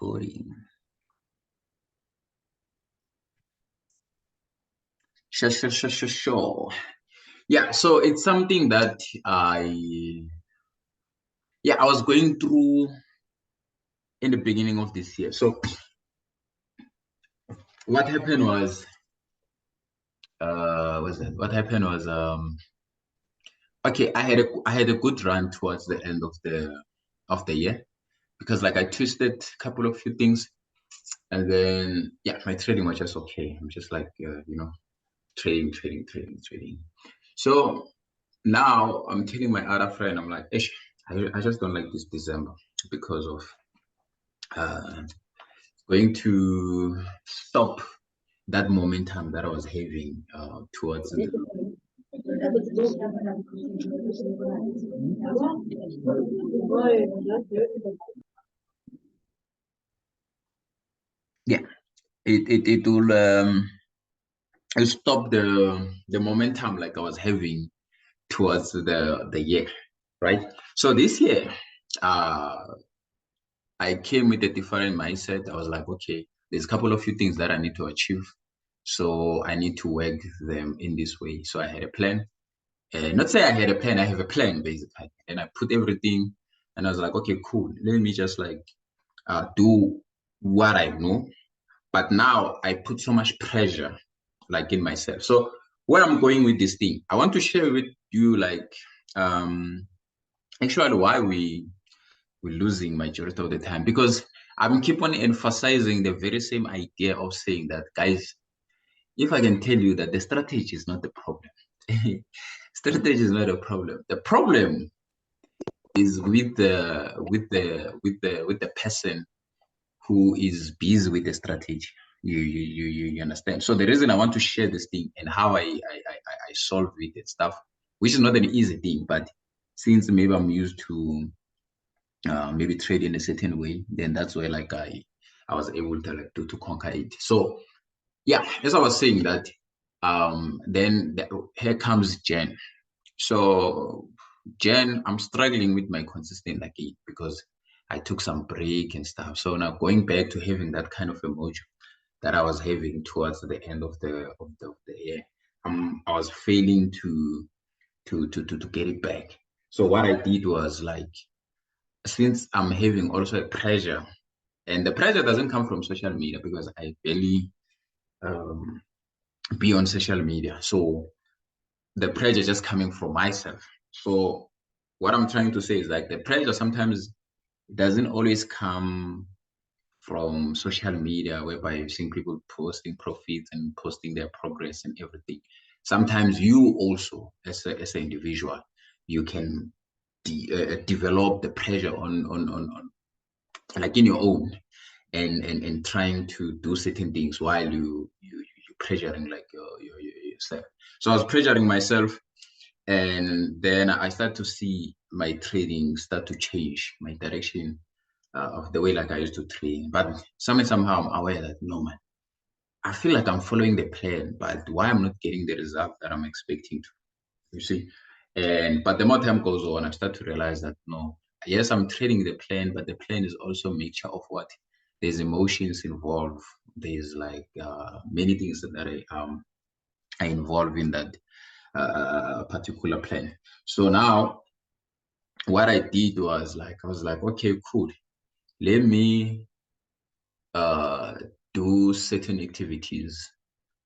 recording. Sure. Yeah, so it's something that I was going through in the beginning of this year. So what happened was, okay, I had a good run towards the end of the year, because like I twisted a couple of few things, and then my trading was just okay. I'm just like trading. So now I'm telling my other friend, I'm like, Ish, I just don't like this December because of going to stop that momentum that I was having towards the it will stop the momentum like I was having towards the year, right? So this year, I came with a different mindset. I was like, okay, there's a couple of few things that I need to achieve, so I need to work them in this way. So I had a plan. Not say I had a plan, I have a plan basically, and I put everything, and I was like, okay, cool. Let me just like do what I know, but now I put so much pressure like in myself. So where I'm going with this thing, I want to share with you like actually why we're losing majority of the time, because I'm keep on emphasizing the very same idea of saying that, guys, if I can tell you that the strategy is not the problem. Strategy is not a problem. The problem is with the person who is busy with the strategy. You understand? So the reason I want to share this thing and how I solve it and stuff, which is not an easy thing, but since maybe I'm used to maybe trade in a certain way, then that's where like I was able to like to conquer it. So as I was saying that, then here comes Jen. So Jen, I'm struggling with my consistent again because I took some break and stuff. So now going back to having that kind of emotion that I was having towards the end of the year, I was failing to get it back. So what I did was like, since I'm having also a pressure, and the pressure doesn't come from social media because I barely be on social media. So the pressure just coming from myself. So what I'm trying to say is like the pressure sometimes doesn't always come from social media, whereby you've seen people posting profits and posting their progress and everything. Sometimes you also, as an individual, you can develop the pressure on like in your own, and trying to do certain things while you pressuring like yourself. So I was pressuring myself, and then I start to see my trading start to change my direction of the way like I used to train. But somehow I'm aware that no, man, I feel like I'm following the plan, but why I'm not getting the result that I'm expecting to, you see? But the more time goes on, I start to realize that no, yes, I'm trading the plan, but the plan is also a mixture of what? There's emotions involved. There's like many things that are involved in that particular plan. So now what I did was like, I was like, okay, cool. Let me do certain activities.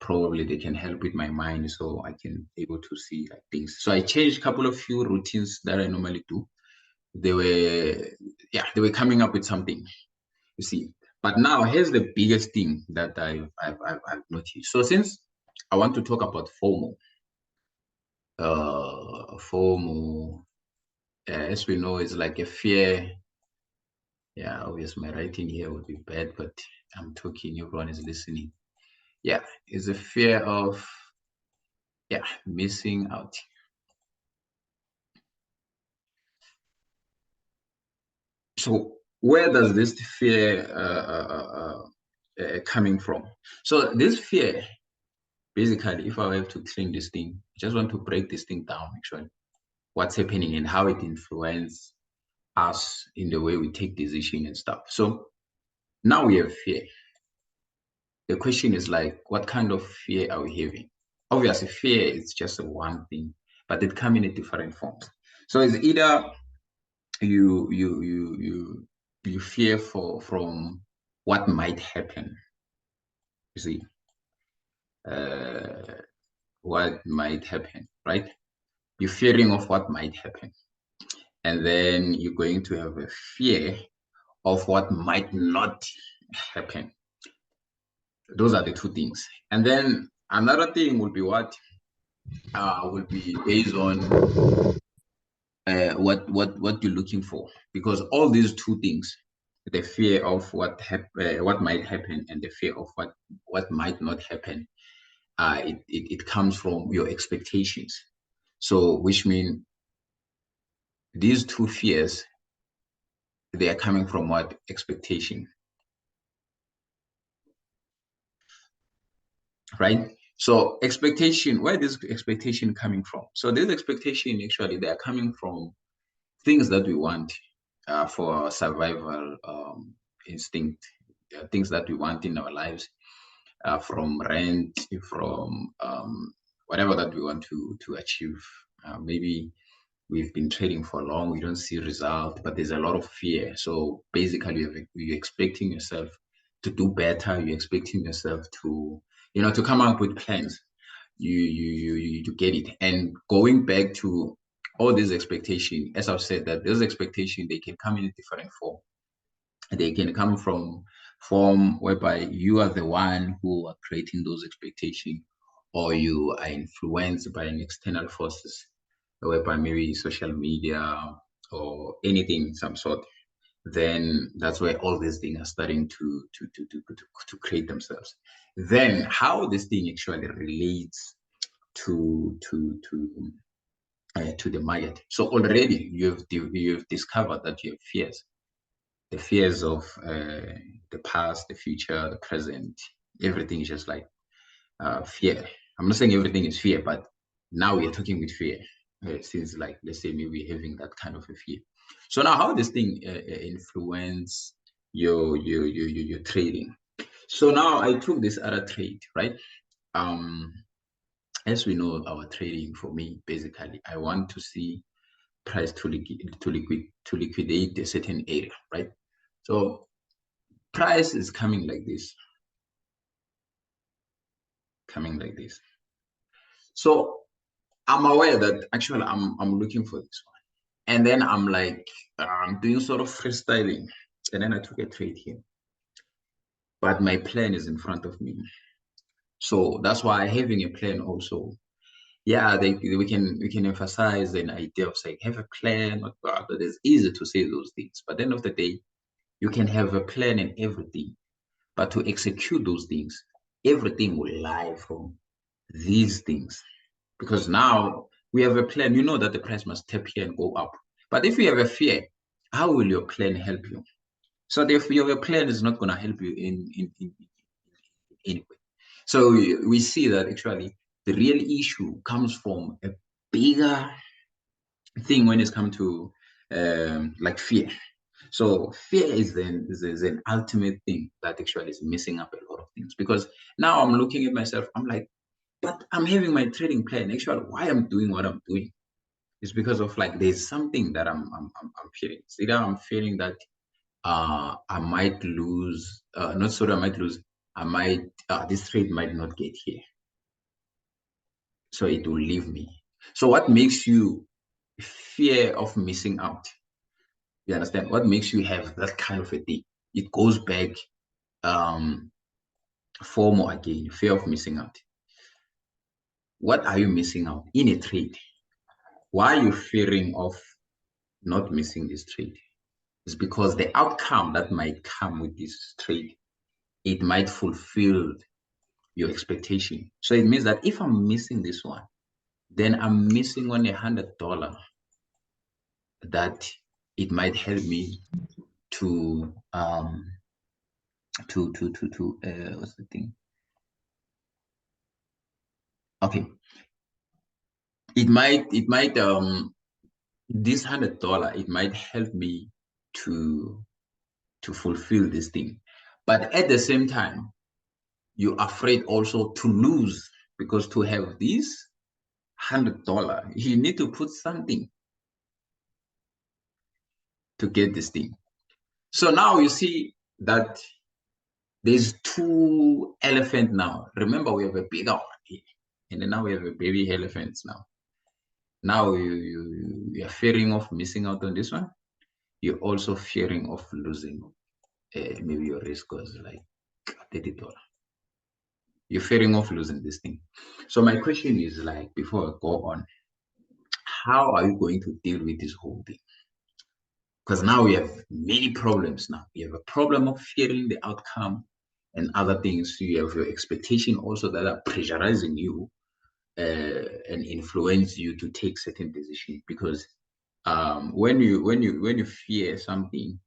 Probably they can help with my mind so I can able to see like things. So I changed a couple of few routines that I normally do. They were coming up with something, you see. But now here's the biggest thing that I've noticed. So since I want to talk about FOMO, FOMO, as we know, is like a fear. Yeah, obviously my writing here would be bad, but I'm talking, everyone is listening. Yeah, it's a fear of missing out. So where does this fear coming from? So this fear, basically, if I have to clean this thing, I just want to break this thing down, actually, what's happening and how it influences us in the way we take decision and stuff. So Now we have fear. The question is like, what kind of fear are we having? Obviously, fear is just a one thing, but it comes in different forms. So it's either you fear from what might happen. You see, uh, what might happen, right? You're fearing of what might happen, and then you're going to have a fear of what might not happen. Those are the two things. And then another thing would be what would be based on what you're looking for, because all these two things, the fear of what might happen and the fear of what might not happen, it comes from your expectations. So which means these two fears, they are coming from what expectation, right? So expectation, where is expectation coming from? So this expectation, actually, they are coming from things that we want for survival instinct, things that we want in our lives, from rent, from whatever that we want to achieve. Maybe we've been trading for long, we don't see result, but there's a lot of fear. So basically, you're expecting yourself to do better. You're expecting yourself to, to come up with plans. You to get it. And going back to all these expectations, as I've said, that those expectations, they can come in a different form. They can come from form whereby you are the one who are creating those expectations, or you are influenced by an external forces, whereby maybe social media or anything some sort. Then that's where all these things are starting to create themselves. Then how this thing actually relates to the market. So already you've discovered that you have fears, the fears of the past, the future, the present. Everything is just like fear. I'm not saying everything is fear, but now we are talking with fear. Since, like, let's say maybe having that kind of a fear. So now, how this thing influence your trading? So now I took this other trade, right? Um, as we know, our trading, for me, basically, I want to see price to liquidate a certain area, right? So price is coming like this, coming like this. So I'm aware that actually I'm looking for this one. And then I'm like, I'm doing sort of freestyling. And then I took a trade here. But my plan is in front of me. So that's why having a plan also, yeah, we can emphasize an idea of saying have a plan, but it's easy to say those things. But at the end of the day, you can have a plan and everything, but to execute those things, everything will lie from these things. Because now we have a plan, you know that the price must tap here and go up. But if you have a fear, how will your plan help you? So if your plan is not going to help you in any way. So we see that actually the real issue comes from a bigger thing when it's come to like fear. So fear is an ultimate thing that actually is messing up a lot of things. Because now I'm looking at myself, I'm like, but I'm having my trading plan. Actually, why I'm doing what I'm doing is because of, like, there's something that I'm feeling. It's either I'm feeling that I might lose, not so that I might lose, I might this trade might not get here, so it will leave me. So what makes you fear of missing out? You understand? What makes you have that kind of a thing? It goes back, um FOMO again, fear of missing out. What are you missing out in a trade? Why are you fearing of not missing this trade? It's because the outcome that might come with this trade, it might fulfill your expectation. So it means that if I'm missing this one, then I'm missing on $100 that it might help me to what's the thing? Okay, it might this $100, it might help me to fulfill this thing. But at the same time, you're afraid also to lose, because to have this $100, you need to put something to get this thing. So now you see that there's two elephants now. Remember, we have a bigger one here, and then now we have a baby elephants now. Now you're fearing of missing out on this one. You're also fearing of losing. Maybe your risk was like $30. You're fearing of losing this thing. So my question is, like, before I go on, how are you going to deal with this whole thing? Because now we have many problems now. We have a problem of fearing the outcome and other things. You have your expectation also that are pressurizing you and influence you to take certain decisions. Because when you fear something,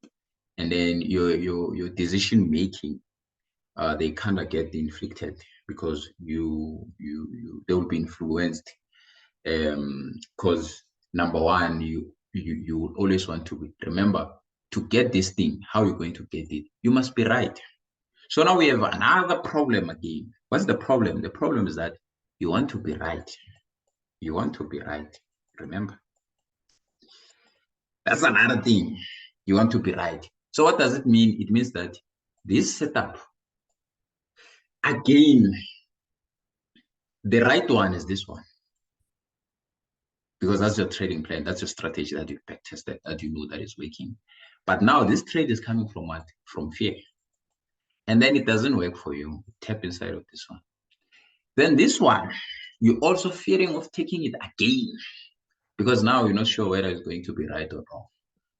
and then your decision making, they kind of get inflicted, because they will be influenced. Because number one, you will always want to remember, to get this thing, how you're going to get it, you must be right. So now we have another problem again. What's the problem? The problem is that you want to be right. You want to be right. Remember, that's another thing. You want to be right. So what does it mean? It means that this setup, again, the right one is this one, because that's your trading plan. That's your strategy that you've back tested, that you know that is working. But now this trade is coming from what? From fear. And then it doesn't work for you. Tap inside of this one. Then this one, you're also fearing of taking it again, because now you're not sure whether it's going to be right or wrong,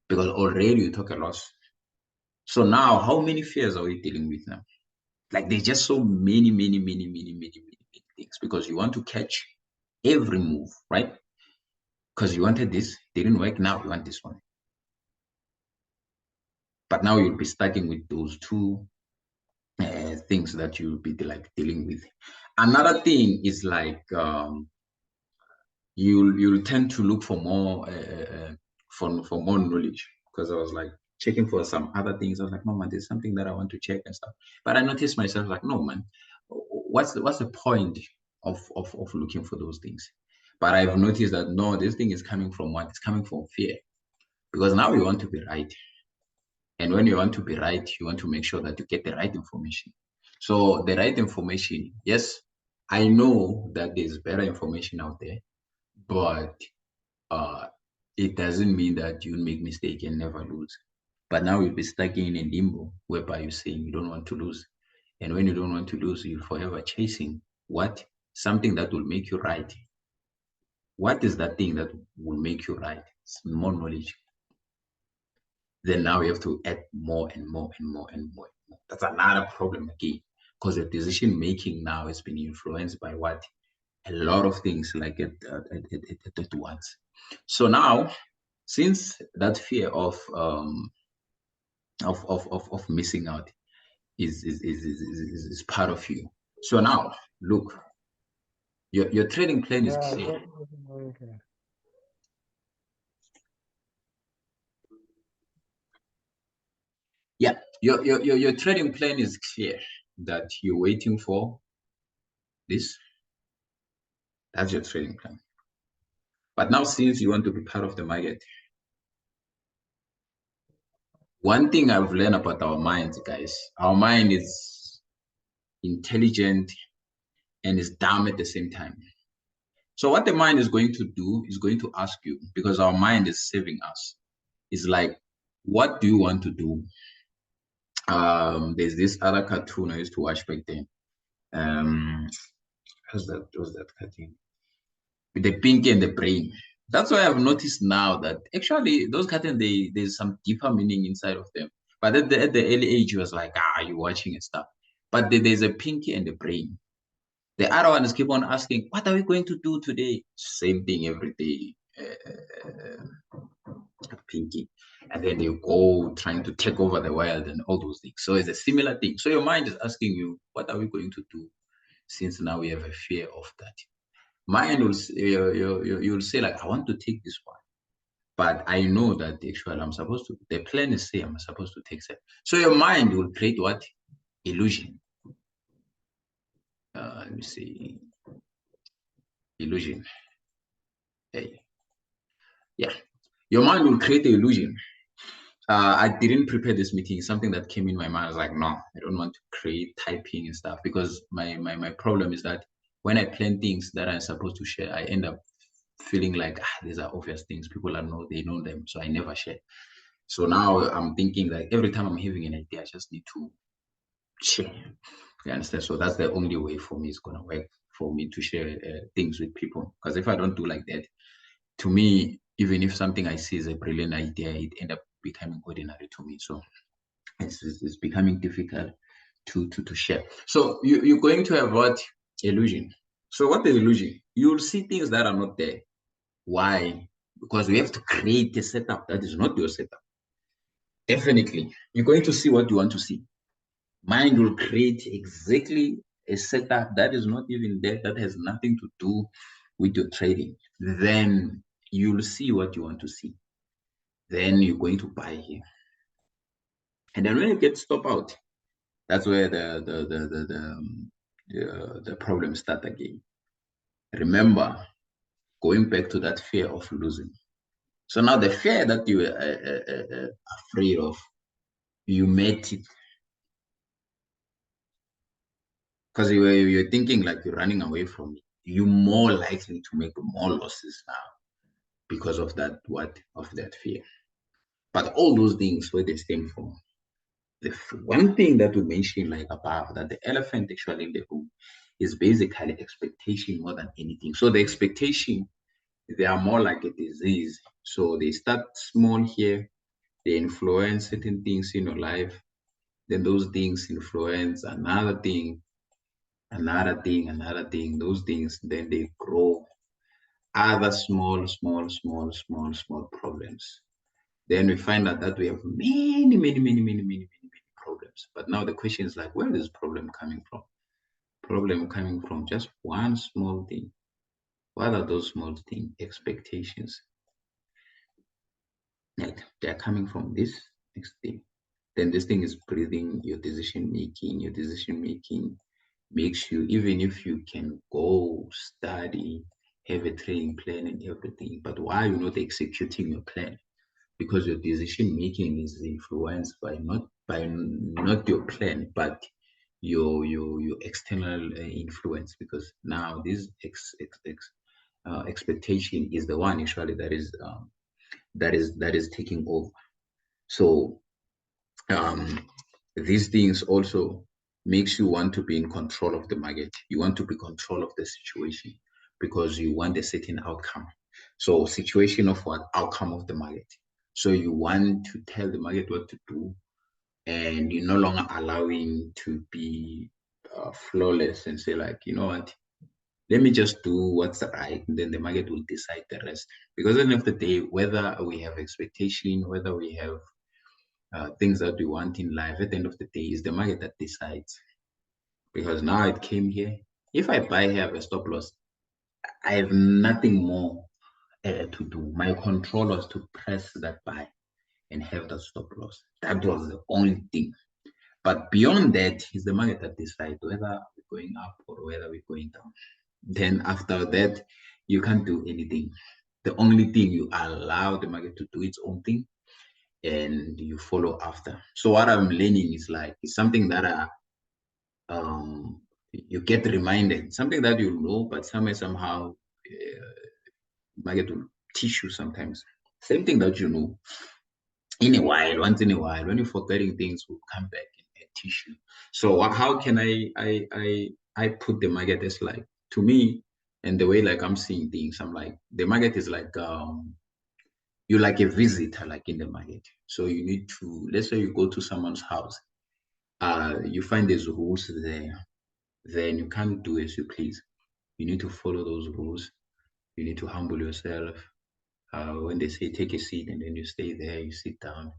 because already you took a loss. So now, how many fears are we dealing with now? Like, there's just so many things, because you want to catch every move, right? Because you wanted this, didn't work. Now you want this one. But now you'll be starting with those two things that you'll be like dealing with. Another thing is like, you'll tend to look for more for more knowledge, because I was like checking for some other things. I was like, no man, there's something that I want to check and stuff. But I noticed myself like, no man, what's the point of looking for those things? But I've noticed that no, this thing is coming from what? It's coming from fear, because now you want to be right. And when you want to be right, you want to make sure that you get the right information. So the right information, yes, I know that there's better information out there, but uh, it doesn't mean that you make mistake and never lose. But now you'll be stuck in a limbo whereby you're saying you don't want to lose. And when you don't want to lose, you're forever chasing what? Something that will make you right. What is that thing that will make you right? It's more knowledge. Then now you have to add more and more and more and more. And more. That's another problem again, because the decision making now has been influenced by what? A lot of things, like at once. So now, since that fear of missing out is part of you. So now, look, your trading plan is clear. Yeah, your trading plan is clear, that you're waiting for this. That's your trading plan. But now, since you want to be part of the market, one thing I've learned about our minds, guys, our mind is intelligent and is dumb at the same time. So what the mind is going to do is going to ask you, because our mind is saving us. It's like, what do you want to do? There's this other cartoon I used to watch back then. What's that cartoon? With the pinky and the brain. That's why I've noticed now that actually those cartoons, there's some deeper meaning inside of them. But at the early age, you was like, you're watching and stuff. But there's a pinky and the brain. The other one is keep on asking, what are we going to do today? Same thing every day. Pinky. And then they go trying to take over the world and all those things. So it's a similar thing. So your mind is asking you, what are we going to do, since now we have a fear of that? Mind will you'll say like, I want to take this one, but I know that actually I'm supposed to. The plan is say I'm supposed to take that. So your mind will create what? illusion. Let me see. Illusion. Hey. Yeah. Your mind will create the illusion. I didn't prepare this meeting. Something that came in my mind. I was like, no, I don't want to create typing and stuff because my problem is that when I plan things that I'm supposed to share, I end up feeling like these are obvious things. People are know they know them, so I never share. So now I'm thinking like every time I'm having an idea, I just need to share. You understand? So that's the only way for me it's gonna work for me to share things with people. Because if I don't do like that, to me, even if something I see is a brilliant idea, it end up becoming ordinary to me. So it's becoming difficult to share. So you're going to have what? Illusion. So what is illusion? You'll see things that are not there. Why? Because we have to create a setup that is not your setup. Definitely. You're going to see what you want to see. Mind will create exactly a setup that is not even there, that has nothing to do with your trading. Then you'll see what you want to see. Then you're going to buy here. And then when you get stop out, that's where the problems start again. Remember, going back to that fear of losing. So now the fear that you were afraid of, you met it because you're thinking like you're running away from it. You're more likely to make more losses now because of that of that fear. But all those things where they stem from. The one thing that we mentioned like above, that the elephant actually in the room is basically expectation more than anything. So the expectation, they are more like a disease. So they start small here, they influence certain things in your life. Then those things influence another thing, another thing, another thing. Those things, then they grow other small problems. Then we find out that we have many problems. But now the question is like, where is this problem coming from? Problem coming from just one small thing. What are those small things? Expectations. Like they're coming from this next thing. Then this thing is breathing your decision making. Your decision making makes you, even if you can go study, have a training plan and everything, but why are you not executing your plan? Because your decision making is influenced by not your plan, but your external influence. Because now this expectation is the one actually that is taking over. So um, these things also makes you want to be in control of the market. You want to be in control of the situation because you want a certain outcome. So situation of what? Outcome of the market. So you want to tell the market what to do, and you're no longer allowing to be flawless and say like, you know what, let me just do what's right, and then the market will decide the rest. Because at the end of the day, whether we have expectation, whether we have things that we want in life, at the end of the day, is the market that decides. Because now it came here. If I buy here, I have a stop loss. I have nothing more to do. My control was to press that buy and have the stop loss. That was the only thing. But beyond that, is the market that decides whether we're going up or whether we're going down. Then after that, you can't do anything. The only thing, you allow the market to do its own thing and you follow after. So what I'm learning is like, it's something that you get reminded, something that you know, but somehow market will teach you sometimes. Same thing that you know. In a while, once in a while, when you're forgetting things, will come back and teach you. So how can I put the market as like, to me, and the way like I'm seeing things, I'm like, the market is like you're like a visitor like in the market. So you need to, let's say you go to someone's house, you find there's rules there, then you can't do as you please. You need to follow those rules. You need to humble yourself. When they say take a seat and then you stay there, you sit down,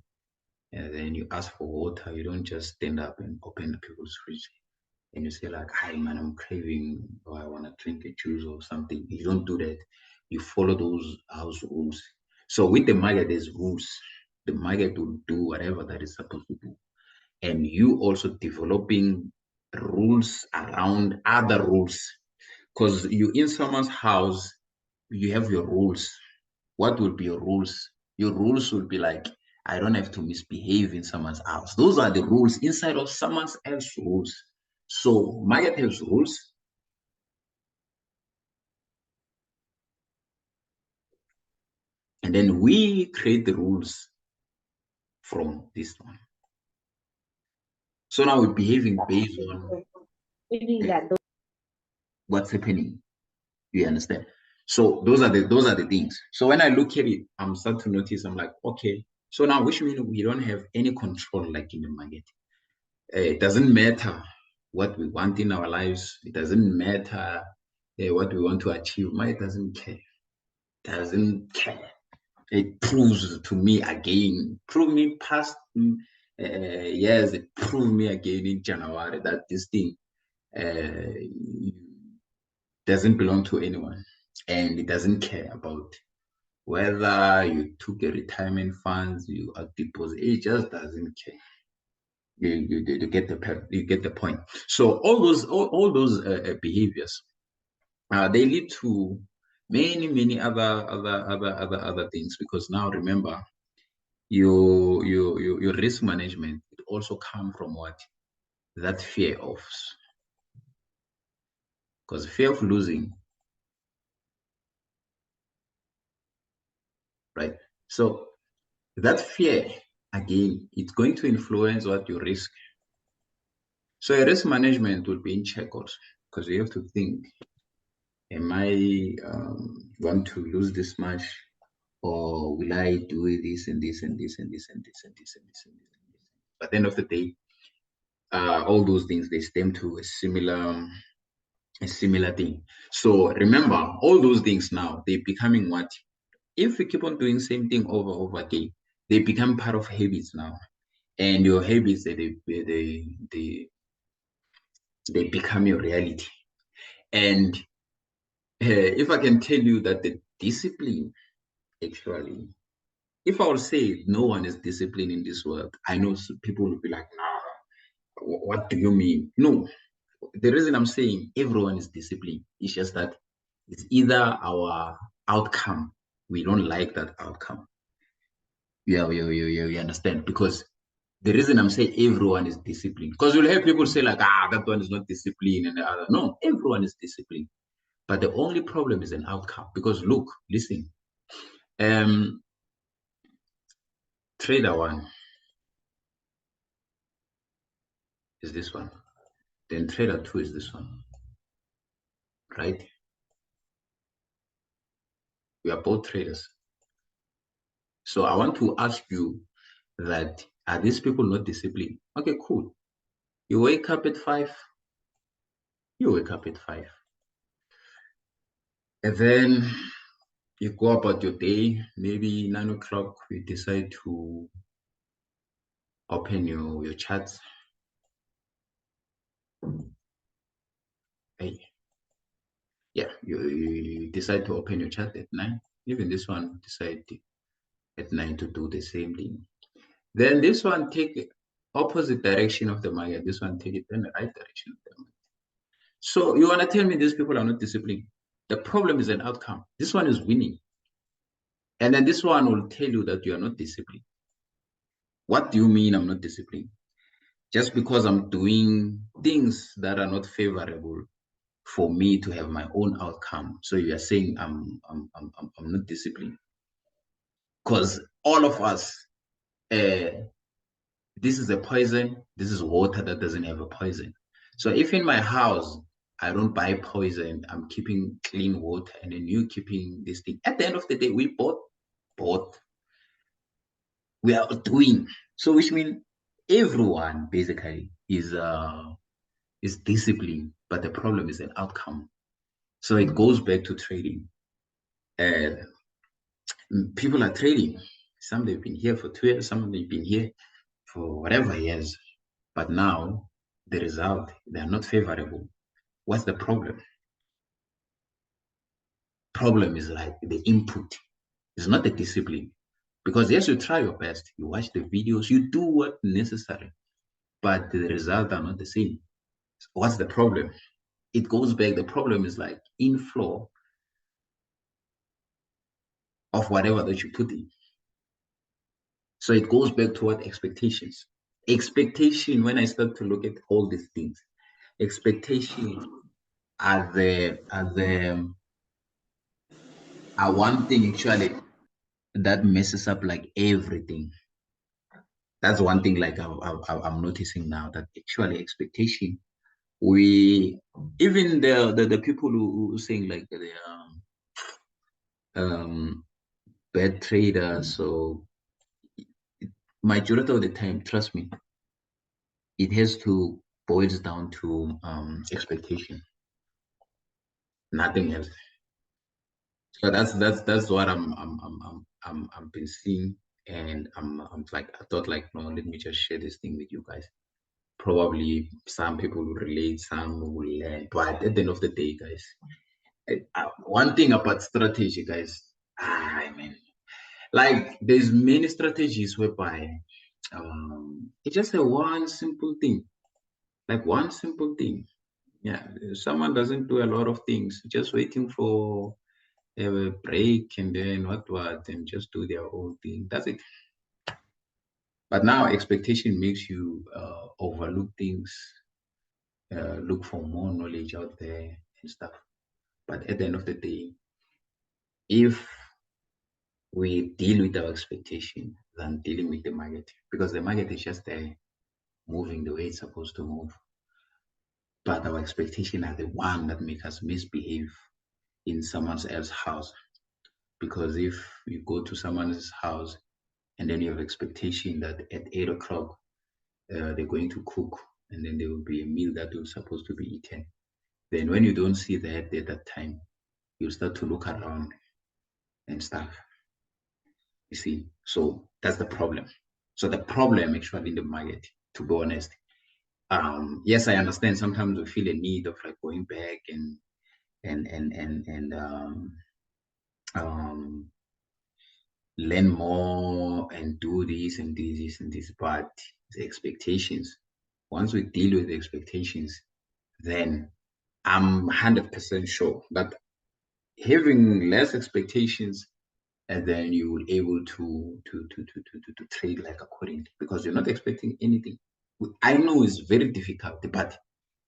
and then you ask for water. You don't just stand up and open the people's fridge and you say like, "Hi man, I'm craving, or I want to drink a juice or something." You don't do that. You follow those house rules. So with the market, there's rules. The market will do whatever that is supposed to do, and you also developing rules around other rules. Because you in someone's house, you have your rules. What will be your rules? Your rules will be like, I don't have to misbehave in someone's house. Those are the rules inside of someone else's rules. So Market has rules, and then we create the rules from this one. So now we're behaving based on what's happening. You understand? So those are the things. So when I look at it, I'm starting to notice. I'm like, okay. So now, which means we don't have any control like in the market. It doesn't matter what we want in our lives. It doesn't matter what we want to achieve. Market doesn't care. Doesn't care. It proves to me again. Prove me past years. It proved me again in January that this thing uh, doesn't belong to anyone, and it doesn't care about whether you took a retirement funds, you are deposit. It just doesn't care. You get the point. So all those behaviors, they lead to many other things, because now remember, your risk management, it also come from what? That fear of, because fear of losing, right? So that fear, again, it's going to influence what you risk. So your risk management will be in check also, because you have to think, am I want to lose this much, or will I do this and this and this and this and this and this and this and this and this? But at the end of the day, all those things, they stem to a similar thing. So remember, all those things now, they becoming what? If we keep on doing same thing over again, they become part of habits now. And your habits, they become your reality. And if I can tell you that the discipline, actually, if I would say no one is disciplined in this world, I know people will be like, nah, what do you mean? No, the reason I'm saying everyone is disciplined is just that it's either our outcome, we don't like that outcome. Yeah, you understand? Because the reason I'm saying everyone is disciplined, because you'll hear people say like, that one is not disciplined and the other. No, everyone is disciplined. But the only problem is an outcome. Because look, listen, um, trader one is this one. Then trader two is this one, right? We are both traders. So I want to ask you that, are these people not disciplined? Okay, cool. You wake up at 5, you wake up at 5. And then you go about your day, maybe 9 o'clock, you decide to open your charts. Hey, yeah, you decide to open your chart at 9. Even this one decide at 9 to do the same thing. Then this one take opposite direction of the market. This one take it in the right direction of the market. So you want to tell me these people are not disciplined? The problem is an outcome. This one is winning. And then this one will tell you that you are not disciplined. What do you mean I'm not disciplined? Just because I'm doing things that are not favorable for me to have my own outcome. So you are saying I'm not disciplined. Because all of us, this is a poison, this is water that doesn't have a poison. So if in my house I don't buy poison, I'm keeping clean water, and then you keeping this thing, at the end of the day, we both we are doing. So which means everyone basically is disciplined, but the problem is an outcome. So it goes back to trading. Uh, People are trading. Some they've been here for 2 years, some they've been here for whatever years. But now the result, they are not favorable. What's the problem? Problem is like the input. It's not the discipline. Because yes, you try your best, you watch the videos, you do what necessary. but the results are not the same. What's the problem? It goes back. The problem is like inflow of whatever that you put in. So it goes back to what expectations. Expectation, when I start to look at all these things, expectation are one thing actually that messes up like everything. That's one thing like I'm noticing now that actually expectation, we even the people who saying like the um bad traders, so majority of the time, trust me, it has to boils down to expectation, nothing else. So that's what I'm been seeing, and I'm like I thought like no, let me just share this thing with you guys. Probably some people will relate, some will learn, but at the end of the day, guys, one thing about strategy, guys, I mean, like there's many strategies whereby it's just a one simple thing, like one simple thing. Yeah, someone doesn't do a lot of things, just waiting for a break and then what and just do their own thing. That's it. But now expectation makes you overlook things, look for more knowledge out there and stuff. But at the end of the day, if we deal with our expectation than dealing with the market, because the market is just there moving the way it's supposed to move. But our expectation are the one that make us misbehave in someone else's house. Because if you go to someone's house and then you have expectation that at 8 o'clock they're going to cook and then there will be a meal that was supposed to be eaten. Then when you don't see that at that time, you start to look around and stuff. You see, so that's the problem. So the problem actually in the market, to be honest. Yes, I understand. Sometimes we feel a need of like going back and um, learn more and do this and this and this. But the expectations, once we deal with the expectations, then I'm 100% sure that having less expectations, and then you will able to trade like accordingly because you're not expecting anything. I know it's very difficult, but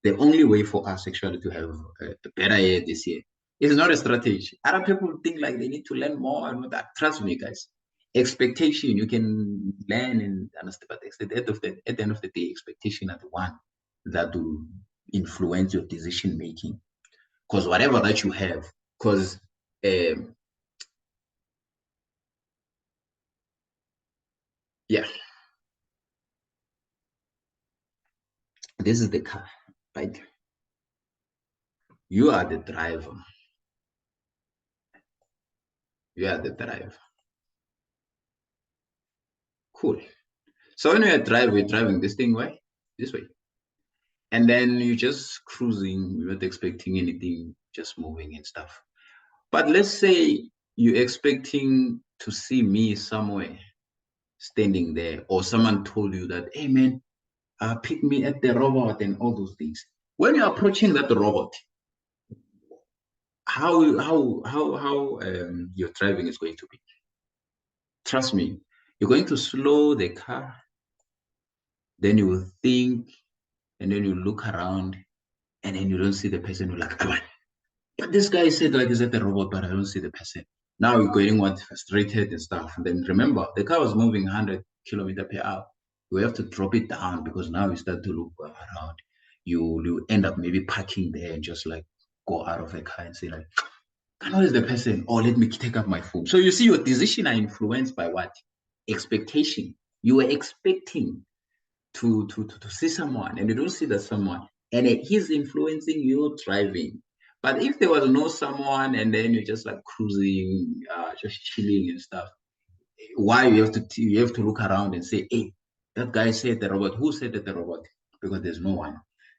the only way for us actually to have a better year this year is not a strategy. Other people think like they need to learn more and all that. Trust me, guys. Expectation you can learn and understand, but at the end of the day, expectation are the one that will influence your decision making. Because whatever that you have, because yeah, this is the car, right? You are the driver. You are the driver. Cool. So when you're driving this thing way, this way. And then you're just cruising, you're not expecting anything, just moving and stuff. But let's say you're expecting to see me somewhere standing there, or someone told you that, hey man, pick me at the robot and all those things. When you're approaching that robot, how your driving is going to be. Trust me, you're going to slow the car, then you will think, and then you look around, and then you don't see the person. You're like, come on. But this guy said like he's at the robot, but I don't see the person. Now you're getting what frustrated and stuff. And then remember, the car was moving 100 km per hour. You have to drop it down because now you start to look around. You end up maybe parking there and just like go out of the car and say like, I know it's the person. Or let me take up my phone. So you see, your decision are influenced by what? Expectation. You were expecting to see someone and you don't see that someone and he's influencing your driving. But if there was no someone and then you're just like cruising, just chilling and stuff, why you have to look around and say, hey, that guy said the robot. Who said that the robot? Because there's no one,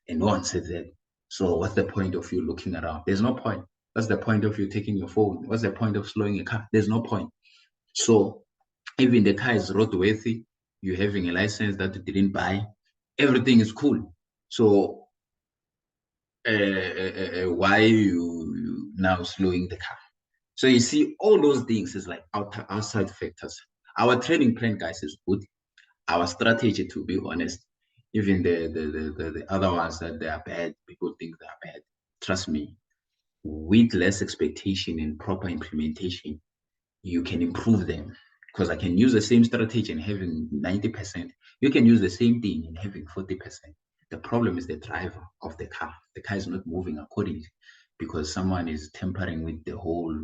and no one said that. So what's the point of you looking around? There's no point. What's the point of you taking your phone? What's the point of slowing a car? There's no point. So even the car is roadworthy, you're having a license that you didn't buy, everything is cool. So why you now slowing the car? So you see, all those things is like outside factors. Our training plan, guys, is good. Our strategy, to be honest, even the other ones that they are bad, people think they are bad. Trust me, with less expectation and proper implementation, you can improve them. Because I can use the same strategy and having 90%. You can use the same thing and having 40%. The problem is the driver of the car. The car is not moving accordingly because someone is tampering with the whole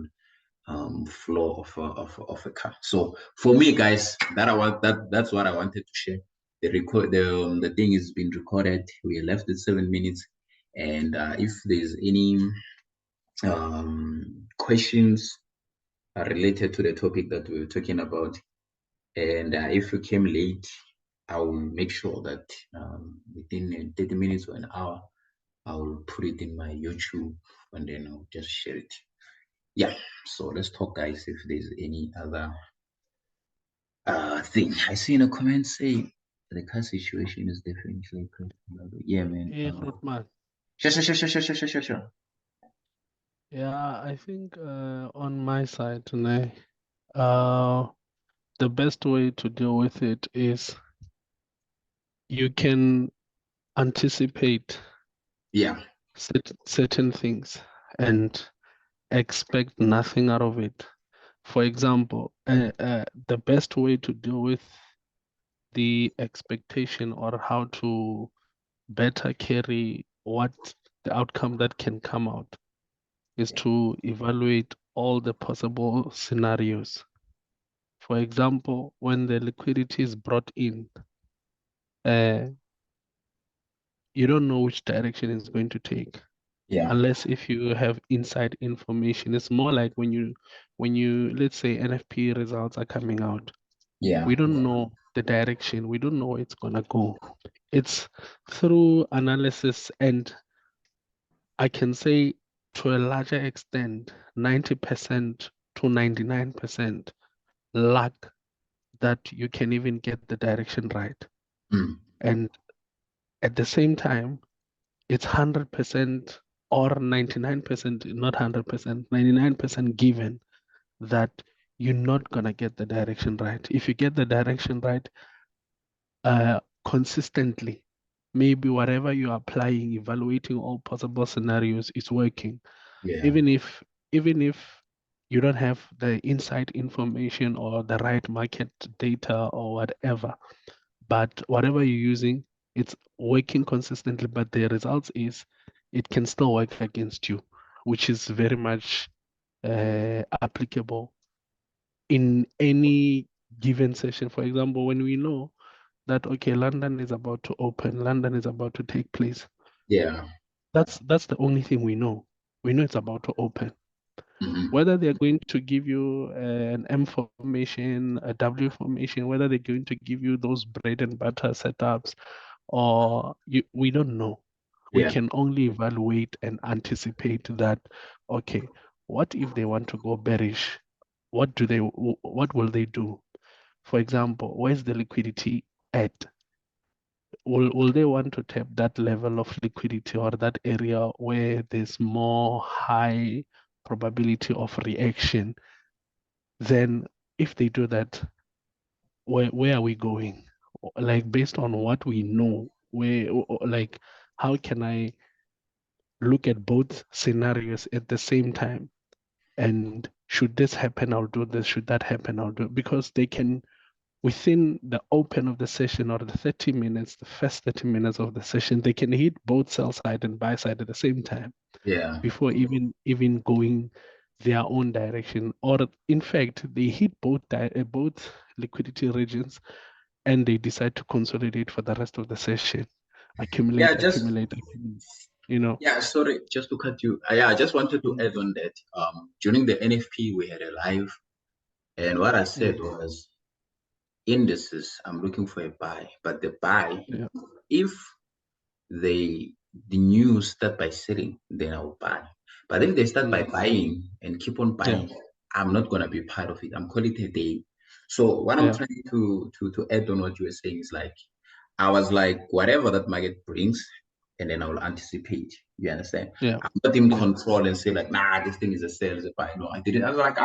flow of a car. So for me, guys, that's what I wanted to share. The thing is being recorded. We left it 7 minutes, and if there's any questions related to the topic that we were talking about, and if you came late, I will make sure that within 30 minutes or an hour, I will put it in my YouTube, and then I'll just share it. Yeah, so let's talk, guys, if there's any other thing. I see in a comment say the car situation is definitely critical. Yeah, man. Hey, Fruitman. Sure. Yeah, I think on my side tonight, uh, the best way to deal with it is you can anticipate Yeah, certain things and expect nothing out of it. For example, the best way to deal with the expectation or how to better carry what the outcome that can come out is to evaluate all the possible scenarios. For example, when the liquidity is brought in, uh, you don't know which direction it's going to take yeah, unless if you have inside information. It's more like when you let's say NFP results are coming out, yeah, we don't know the direction, we don't know where it's gonna go. It's through analysis, and I can say to a larger extent, 90% to 99% luck that you can even get the direction right. mm, And at the same time, it's 100% or 99%, not 100%, 99% given that you're not going to get the direction right. If you get the direction right consistently, maybe whatever you're applying, evaluating all possible scenarios is working. yeah, Even if you don't have the inside information or the right market data or whatever, but whatever you're using, it's working consistently, but the results is it can still work against you, which is very much applicable in any given session. For example, when we know that okay, London is about to open, London is about to take place, yeah, that's the only thing we know. We know it's about to open. mm-hmm, Whether they're going to give you an M formation, a W formation, whether they're going to give you those bread and butter setups, or we don't know. We yeah, can only evaluate and anticipate that, okay, what if they want to go bearish? What will they do? For example, where's the liquidity at? Will they want to tap that level of liquidity or that area where there's more high probability of reaction? Then if they do that, where are we going? Like based on what we know, like how can I look at both scenarios at the same time? And should this happen, I'll do this. Should that happen, I'll do it. Because they can, within the open of the session or the 30 minutes, the first 30 minutes of the session, they can hit both sell side and buy side at the same time yeah, before even going their own direction. Or in fact, they hit both liquidity regions and they decide to consolidate for the rest of the session, yeah. accumulate, Just accumulate, accumulate. You know, yeah. Sorry, just to cut you. Yeah, I just wanted to mm, add on that. During the NFP, we had a live, and what I said mm, was indices. I'm looking for a buy, but the buy, yeah, if they the news start by selling, then I'll buy. But if they start by mm, buying and keep on yeah, buying, I'm not gonna be part of it. I'm calling it a day. So what I'm yeah, trying to add on what you were saying is like I was like, whatever that market brings, and then I will anticipate. You understand? Yeah. I'm not in Yeah. control and say like, nah, this thing is a sales. If I know I didn't, I was like,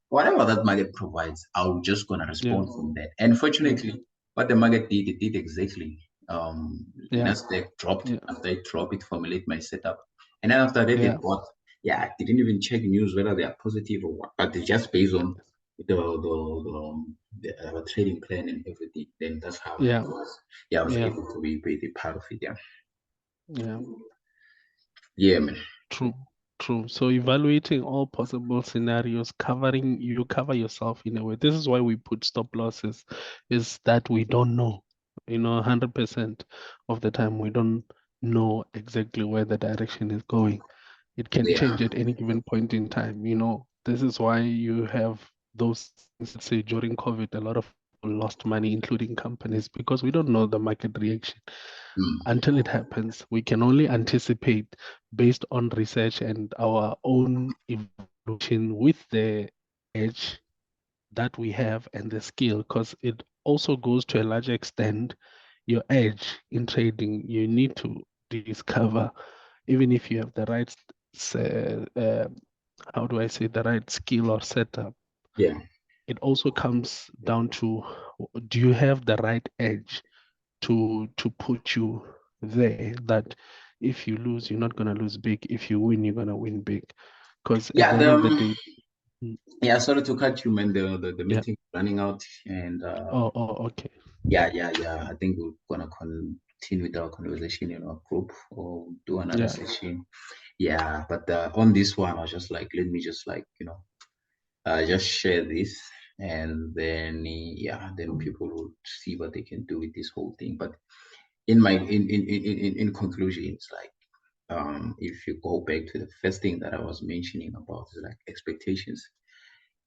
whatever that market provides, I'm just gonna Yeah. respond from that. And Yeah. fortunately, what the market did, it did exactly. Yeah. Nasdaq dropped. Yeah. After it dropped, it formulate my setup, and then after that, Yeah. it bought. Yeah, I didn't even check news whether they are positive or what, but it's just based on the trading plan and everything. Then that's how it Yeah. was. Yeah, I was Yeah. able to be part of it. Yeah, Yeah. yeah, man. True, true. So evaluating all possible scenarios, covering you cover yourself in a way. This is why we put stop losses, is that we don't know. 100% of the time we don't know exactly where the direction is going. It can Yeah, change at any given point in time. This is why you have those things, let's say during COVID, a lot of people lost money, including companies, because we don't know the market reaction mm. until it happens. We can only anticipate based on research and our own evaluation with the edge that we have and the skill, because it also goes to a large extent your edge in trading. You need to discover, even if you have the right, how do I say, the right skill or setup. Yeah, It also comes down to, do you have the right edge to put you there, that if you lose, you're not gonna lose big. If you win, you're gonna win big. Because at yeah. the end of the day, Yeah. Sorry to cut you, man. The yeah. meeting running out, and Oh, okay. yeah. I think we're gonna continue with our conversation in our group or do another Yeah, session. Yeah, but on this one, I was just like, let me just like just share this, and then yeah, then people will see what they can do with this whole thing. But in conclusion, it's like if you go back to the first thing that I was mentioning about is like expectations,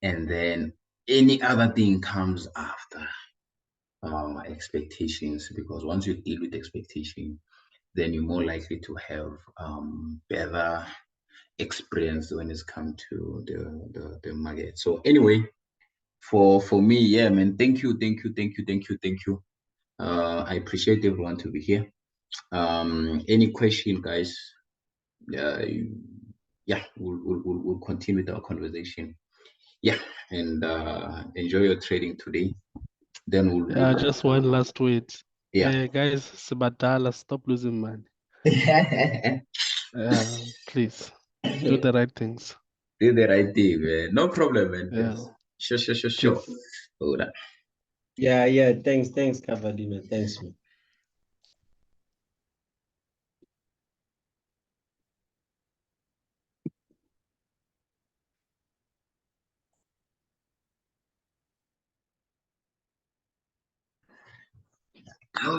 and then any other thing comes after expectations, because once you deal with expectation, then you're more likely to have better experience when it's come to the market. So anyway, for me, yeah, man, thank you. I appreciate everyone to be here. Any question, guys? Uh, yeah, we'll continue with our conversation. Yeah, and enjoy your trading today. Then yeah. Just one last word, yeah. guys. Sabadala, stop losing money. Please do the right things. Do the right thing, man. No problem, man. Yeah. Sure. Cheers. Hold on. Yeah, yeah. Thanks, Kavadi, man. Thanks, man.